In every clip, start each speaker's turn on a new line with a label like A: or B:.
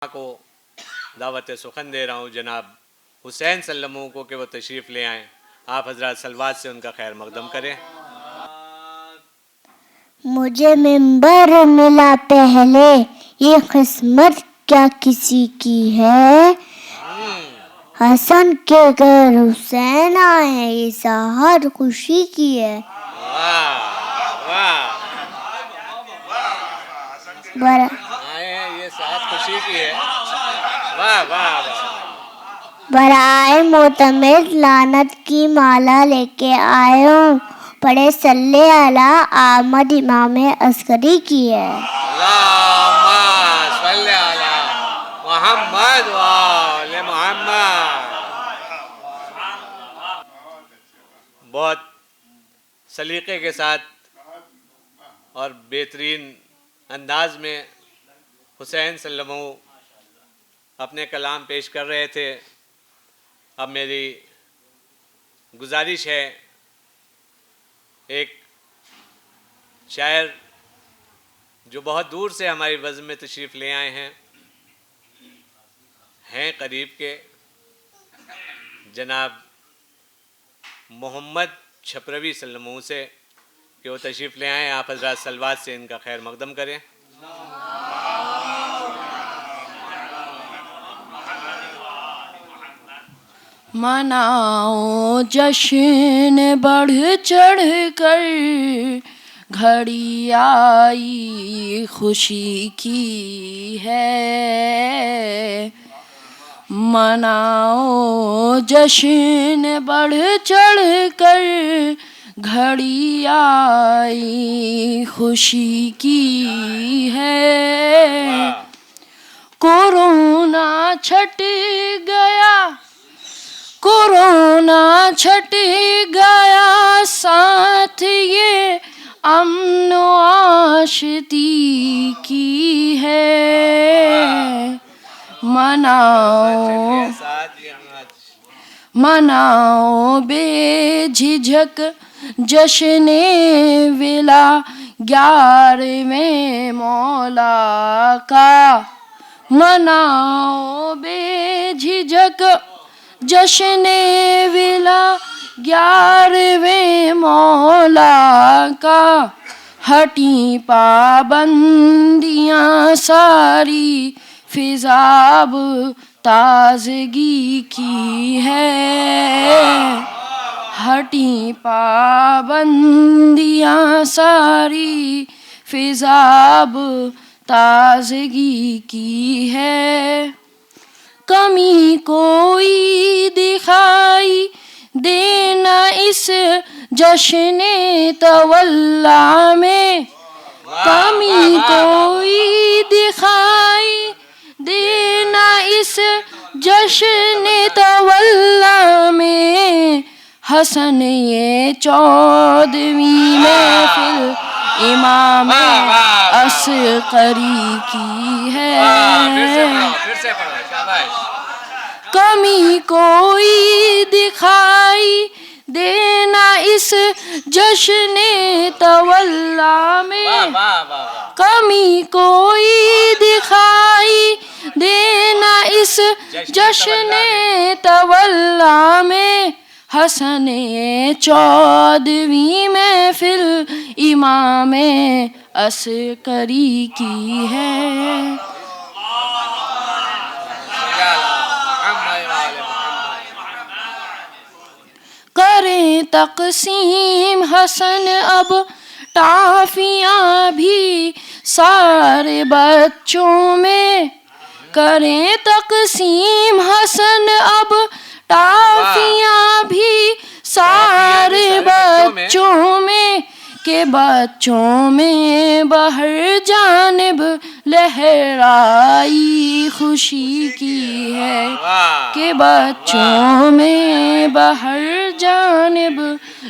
A: کو دعوت سخن دے رہا ہوں جناب حسین سلموں کو کہ وہ تشریف لے آئیں. آپ حضرات صلوات سے ان کا خیر مقدم کریں.
B: مجھے منبر ملا پہلے، یہ قسمت کیا کسی کی ہے؟ حسن کے گھر حسین آئے، یہ سحر خوشی کی ہے.
A: یہ ساتھ خوشی کی ہے. واہ واہ واہ.
B: برائے معتمد لعنت کی مالا لے کے آئے ہوں، پڑھے صلی علی احمد امام عسکری کی ہے.
A: اللہم صلی علی محمد و آل محمد. بہت سلیقے کے ساتھ اور بہترین انداز میں حسین سلموں اپنے کلام پیش کر رہے تھے. اب میری گزارش ہے، ایک شاعر جو بہت دور سے ہماری بزم میں تشریف لے آئے ہیں قریب کے، جناب محمد چھپروی سلموں سے، کہ وہ تشریف لے آئیں. آپ حضرات صلوات سے ان کا خیر مقدم کریں.
C: مناؤ جشن بڑھ چڑھ کر، گھڑی آئی خوشی کی ہے. مناؤ جشن بڑھ چڑھ کر، گھڑی آئی خوشی کی ہے. کورونا چھٹ گیا، کورونا چھٹ گیا، ساتھ یہ امن و آشتی کی ہے. مناؤ بے جھجک جشن ولا 11ویں مولا کا. مناؤ بے جھجک جشن ولا 11ویں مولا کا. ہٹیں پابندیاں ساری، فضاب تازگی کی ہے. ہٹیں پابندیاں ساری، فضاب تازگی کی ہے. کمی کوئی دکھائی دینا اس جشن تولا میں، کمی کوئی دکھائی دینا اس جشن تولا میں. حسن یہ 14ویں محفل امام عسکری کی ہے. کمی کوئی دکھائی دینا اس جشن تولا میں، کمی کوئی دکھائی دینا اس جشن تولا میں. حسن 14ویں محفل امام عسکری کی ہے. کریں تقسیم حسن اب ٹافیاں بھی سارے بچوں میں. کریں تقسیم حسن اب ٹافیاں بھی سارے بچوں میں، کہ بچوں میں بہر جانب لہرائی خوشی کی ہے. کہ بچوں میں بہر جانب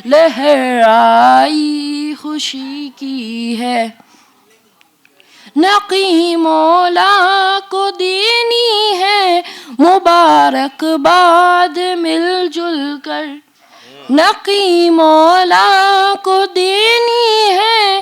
C: لہرائی خوشی کی ہے. نقی مولا کو دینی ہے مبارکباد مل جل کر. نقی مولا کو دینی ہے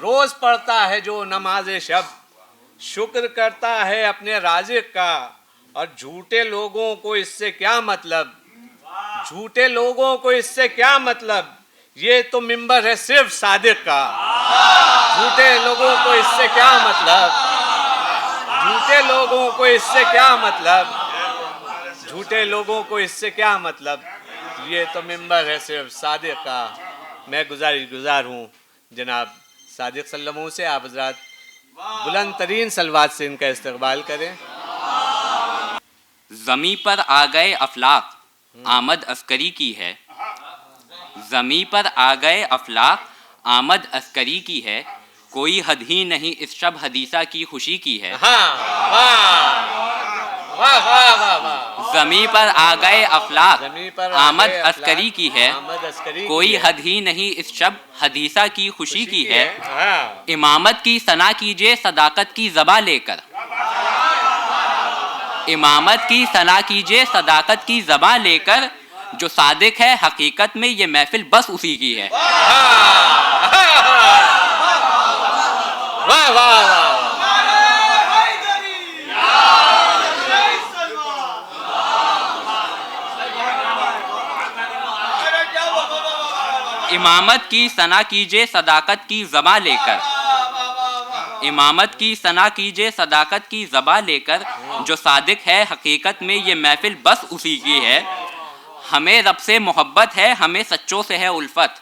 A: روز پڑھتا ہے جو نماز شب، شکر کرتا ہے اپنے رازق کا، اور جھوٹے لوگوں کو اس سے کیا مطلب، جھوٹے لوگوں کو اس سے کیا مطلب، یہ تو منبر ہے صرف صادق کا۔ جھوٹے لوگوں کو اس سے کیا مطلب، جھوٹے لوگوں کو اس سے کیا مطلب، جھوٹے لوگوں کو اس سے کیا مطلب، یہ تو منبر ہے صرف صادق کا۔ میں گزار ہوں جناب صادق صلی اللہ علیہ وسلم سے، آپ حضرات بلند ترین صلوات سے ان کا استقبال کریں۔
D: زمیں پر آ گئے افلاک، آمد عسکری کی ہے، زمیں پر آ گئے افلاک، آمد عسکری کی ہے، کوئی حد ہی نہیں اس شب حدیثہ کی خوشی کی ہے۔ زمیں پر آ گئے افلاک، آمد عسکری کی ہے، کوئی حد ہی نہیں اس شب حدیثہ کی خوشی کی ہے۔ امامت کی ثنا کیجئے صداقت کی زباں لے کر، امامت کی ثنا کیجئے صداقت کی زباں لے کر، جو صادق ہے حقیقت میں یہ محفل بس اسی کی ہے۔
A: واہ واہ واہ،
D: امامت کی ثنا کیجئے صداقت کی زباں لے کر، امامت کی ثنا کیجئے صداقت کی زباں لے کر، جو صادق ہے حقیقت میں یہ محفل بس اسی کی ہے۔ ہمیں رب سے محبت ہے، ہمیں سچوں سے ہے الفت،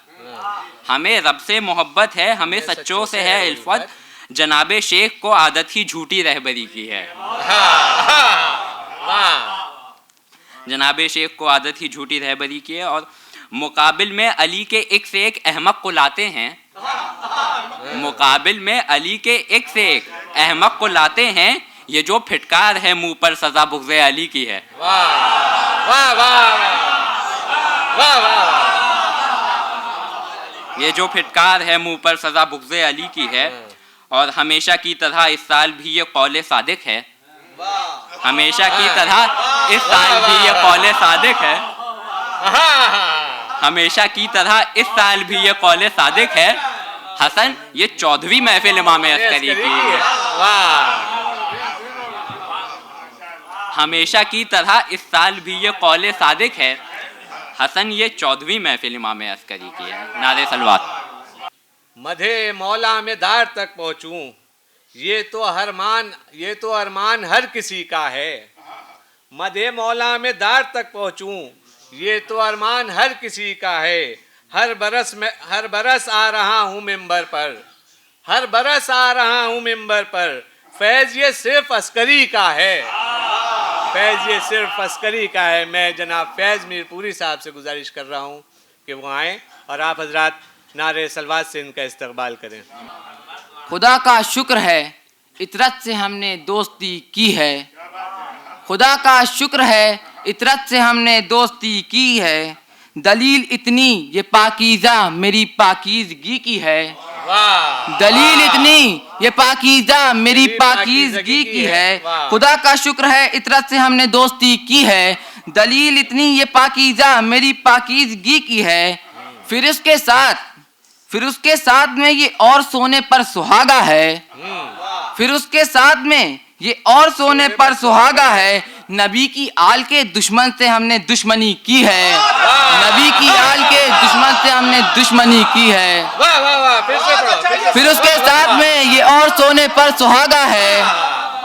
D: ہمیں رب سے محبت ہے، ہمیں سچوں سے ہے الفت، جناب شیخ کو عادت ہی جھوٹی رہبری کی ہے۔ جناب شیخ کو عادت ہی جھوٹی رہبری کی ہے، اور مقابل میں علی کے ایک سے ایک احمق کو لاتے ہیں، مقابل میں علی کے ایک سے ایک احمق کو لاتے ہیں، یہ جو پھٹکار ہے منہ پر سزا بغض علی کی ہے۔ یہ جو پھٹکار ہے منہ پر سزا بغض علی کی ہے، اور ہمیشہ کی طرح اس سال بھی یہ قول صادق ہے، ہمیشہ کی طرح اس سال بھی یہ قول صادق ہے، ہمیشہ کی طرح اس سال بھی یہ قول صادق ہے۔ حسن یہ 14ویں محفل امام عسکری کی ہے، ہمیشہ کی طرح اس سال بھی یہ قول صادق ہے، حسن یہ 14ویں محفل امام عسکری کی ہے۔ نعرہ صلوات۔
A: مدھے مولا میں دار تک پہنچوں، یہ تو ارمان ہر کسی کا ہے، مدھے مولا میں دار تک پہنچوں، یہ تو ارمان ہر کسی کا ہے، ہر برس آ رہا ہوں ممبر پر، ہر برس آ رہا ہوں ممبر پر، فیض یہ صرف عسکری کا ہے، فیض یہ صرف عسکری کا ہے۔ میں جناب فیض میر پوری صاحب سے گزارش کر رہا ہوں کہ وہ آئیں اور آپ حضرات نعرہ صلوات سے ان کا استقبال کریں۔
E: خدا کا شکر ہے اطرت سے ہم نے دوستی کی ہے، خدا کا شکر ہے اطرت سے ہم نے دوستی کی ہے، دلیل اتنی یہ پاکیزہ میری پاکیزگی کی ہے، دلیل اتنی یہ پاکیزہ میری پاکیزگی کی ہے، خدا کا شکر ہے اطرت سے ہم نے دوستی کی ہے، دلیل اتنی یہ پاکیزہ میری پاکیزگی کی ہے، پھر اس کے ساتھ میں یہ اور سونے پر سہاگا ہے، پھر اس کے ساتھ میں یہ اور سونے پر سہاگا ہے، نبی کی آل کے دشمن سے ہم نے دشمنی کی ہے، نبی کی آل کے دشمن سے ہم نے دشمنی کی ہے، پھر اس کے ساتھ میں یہ اور سونے پر سہاگا ہے،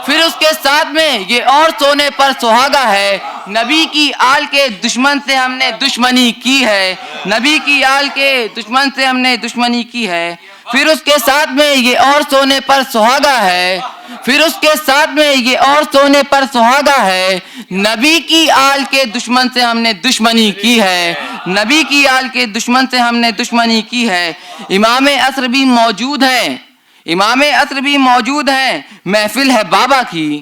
E: پھر اس کے ساتھ میں یہ اور سونے پر سہاگا ہے، نبی کی آل کے دشمن سے ہم نے دشمنی کی ہے، نبی کی آل کے دشمن سے ہم نے دشمنی کی ہے، پھر اس کے ساتھ میں یہ اور سونے پر سہاگا ہے، پھر اس کے ساتھ میں یہ اور سونے پر سہاگا ہے، نبی کی آل کے دشمن سے ہم نے دشمنی کی ہے، نبی کی آل کے دشمن سے ہم نے دشمنی کی ہے۔ امام عصر بھی موجود ہیں، امام عصر بھی موجود ہیں، محفل ہے بابا کی،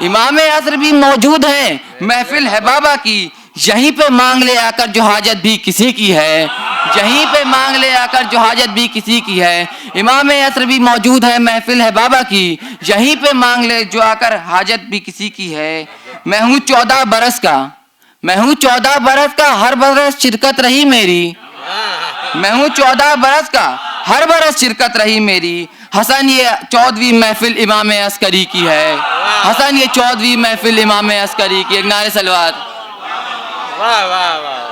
E: امام عصر بھی موجود ہیں، محفل ہے بابا کی، یہیں پہ مانگ لے آ کر جو حاجت بھی کسی کی ہے، یہیں پہ مانگ لے آ کر جو حاجت بھی کسی کی ہے، امام عصر بھی موجود ہے، محفل ہے بابا کی، یہیں پہ مانگ لے جو آ کر حاجت بھی کسی کی ہے۔ میں ہوں 14 برس کا، میں ہوں 14 برس کا، ہر برس شرکت رہی میری، میں ہوں 14 برس کا، ہر برس شرکت رہی میری. حسن یہ 14ویں محفل امام عسکری کی ہے. حسن یہ 14ویں محفل امام عسکری کی. ایک نعرہ صلوات.
A: واہ واہ واہ.